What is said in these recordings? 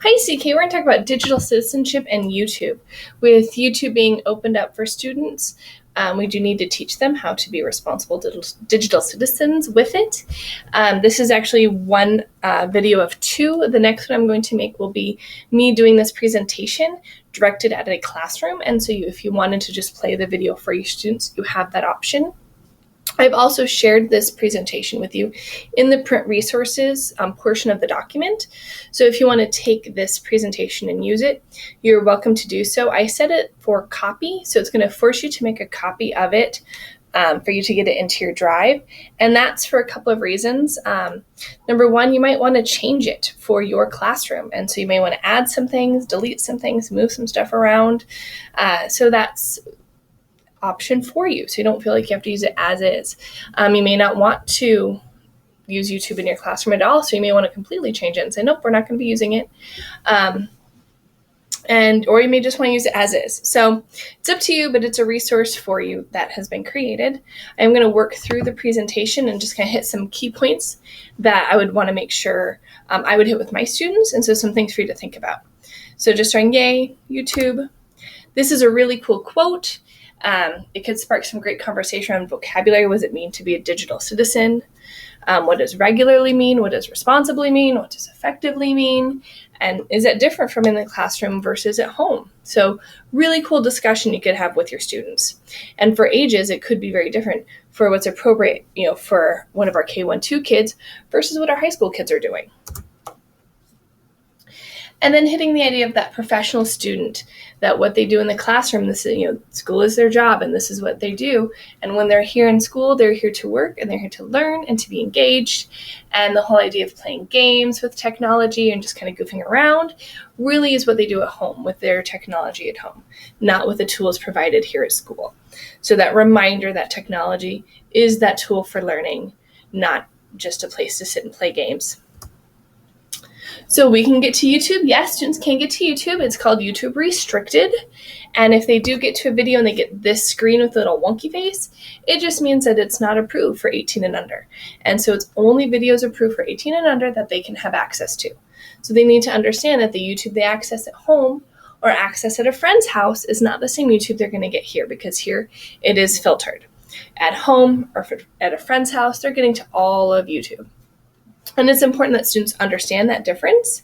Hi, CK. We're going to talk about digital citizenship and YouTube. With YouTube being opened up for students, we do need to teach them how to be responsible digital citizens with it. This is actually one video of two. The next one I'm going to make will be me doing this presentation directed at a classroom. And so if you wanted to just play the video for your students, you have that option. I've also shared this presentation with you in the print resources portion of the document. So if you want to take this presentation and use it, you're welcome to do so. I set it for copy, so it's going to force you to make a copy of it for you to get it into your drive. And that's for a couple of reasons. Number one, you might want to change it for your classroom. And so you may want to add some things, delete some things, move some stuff around. So that's option for you, so you don't feel like you have to use it as is. You may not want to use YouTube in your classroom at all, so you may want to completely change it and say, nope, we're not going to be using it. Or you may just want to use it as is. So it's up to you, but it's a resource for you that has been created. I'm going to work through the presentation and just kind of hit some key points that I would want to make sure I would hit with my students, and so some things for you to think about. So just starting, yay, YouTube. This is a really cool quote. It could spark some great conversation around vocabulary. What does it mean to be a digital citizen? What does regularly mean? What does responsibly mean? What does effectively mean? And is that different from in the classroom versus at home? So really cool discussion you could have with your students. And for ages, it could be very different for what's appropriate, for one of our K-1-2 kids versus what our high school kids are doing. And then hitting the idea of that professional student, that what they do in the classroom, this is, school is their job and this is what they do. And when they're here in school, they're here to work and they're here to learn and to be engaged. And the whole idea of playing games with technology and just kind of goofing around really is what they do at home with their technology at home, not with the tools provided here at school. So that reminder that technology is that tool for learning, not just a place to sit and play games. So we can get to YouTube. Yes, students can get to YouTube. It's called YouTube Restricted. And if they do get to a video and they get this screen with a little wonky face, it just means that it's not approved for 18 and under. And so it's only videos approved for 18 and under that they can have access to. So they need to understand that the YouTube they access at home or access at a friend's house is not the same YouTube they're going to get here, because here it is filtered. At home or at a friend's house, they're getting to all of YouTube. And it's important that students understand that difference,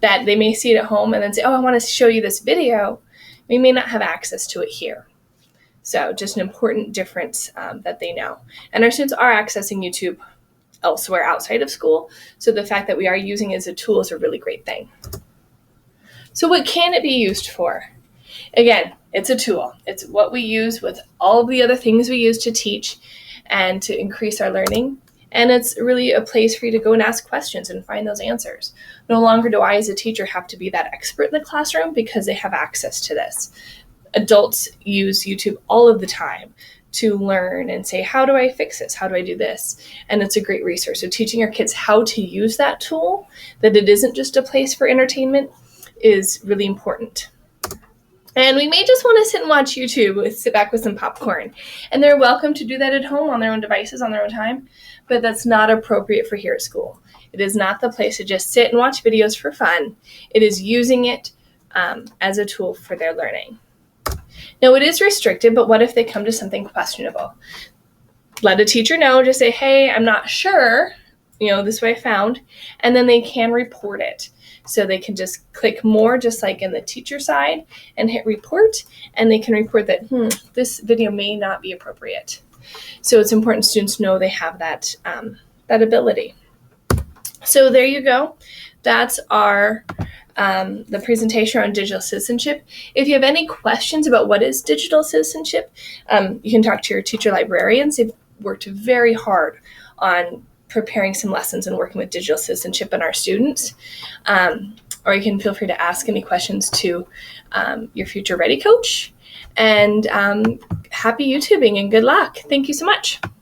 that they may see it at home and then say, oh, I want to show you this video. We may not have access to it here. So just an important difference that they know. And our students are accessing YouTube elsewhere outside of school. So the fact that we are using it as a tool is a really great thing. So what can it be used for? Again, it's a tool. It's what we use with all of the other things we use to teach and to increase our learning. And it's really a place for you to go and ask questions and find those answers. No longer do I, as a teacher, have to be that expert in the classroom because they have access to this. Adults use YouTube all of the time to learn and say, how do I fix this? How do I do this? And it's a great resource. So teaching our kids how to use that tool, that it isn't just a place for entertainment, is really important. And we may just want to sit and watch YouTube, sit back with some popcorn. And they're welcome to do that at home on their own devices, on their own time, but that's not appropriate for here at school. It is not the place to just sit and watch videos for fun. It is using it as a tool for their learning. Now, it is restricted, but what if they come to something questionable? Let a teacher know, just say, hey, I'm not sure, this is what I found, and then they can report it. So they can just click more, just like in the teacher side, and hit report, and they can report that, this video may not be appropriate. So it's important students know they have that ability. So there you go. That's our the presentation on digital citizenship. If you have any questions about what is digital citizenship, you can talk to your teacher librarians. They've worked very hard on preparing some lessons and working with digital citizenship and our students. Or you can feel free to ask any questions to your Future Ready coach. And happy YouTubing and good luck. Thank you so much.